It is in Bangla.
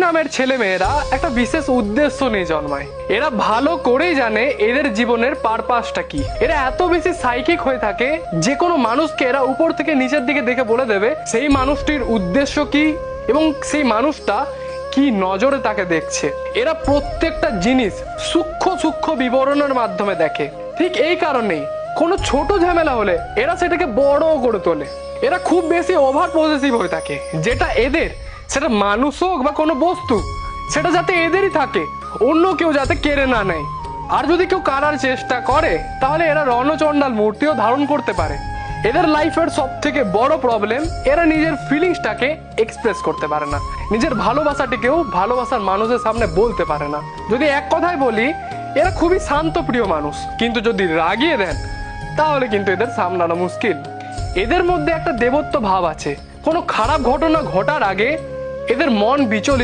নামের ছেলে মেয়েরা একটা বিশেষ উদ্দেশ্য নিয়ে জন্মায়। এরা ভালো করেই জানে এদের জীবনের পারপাসটা কি। এরা এত বেশি সাইকিক হয়ে থাকে, যে কোনো মানুষকে এরা উপর থেকে নিচের দিকে দেখে বলে দেবে সেই মানুষটির উদ্দেশ্য কি এবং সেই মানুষটা কি নজরে তাকে দেখছে। এরা প্রত্যেকটা জিনিস সূক্ষ্ম সূক্ষ্ম বিবরণের মাধ্যমে দেখে। ঠিক এই কারণেই কোনো ছোট ঝামেলা হলে এরা সেটাকে বড় করে তোলে। এরা খুব বেশি ওভার পজেসিভ হয়ে থাকে, যেটা এদের, সেটা মানুষ হোক বা কোনো বস্তু, সেটা যাতে এদেরই থাকে, অন্য কেউ যাতে কেড়ে না নেয়। আর যদি কেউ কারার চেষ্টা করে তাহলে এরা রণচণ্ডাল মূর্তিও ধারণ করতে পারে। এদের লাইফের সব থেকে বড় প্রবলেম, এরা নিজের ফিলিংসটাকে এক্সপ্রেস করতে পারে না, নিজের ভালোবাসাটিকেও ভালোবাসার মানুষের সামনে বলতে পারে না। যদি এক কথায় বলি, এরা খুবই শান্তপ্রিয় মানুষ, কিন্তু যদি রাগিয়ে দেন তাহলে কিন্তু এদের সামলানো মুশকিল। এদের মধ্যে একটা দেবত্ব ভাব আছে। কোনো খারাপ ঘটনা ঘটার আগে এদের মন বিচলিত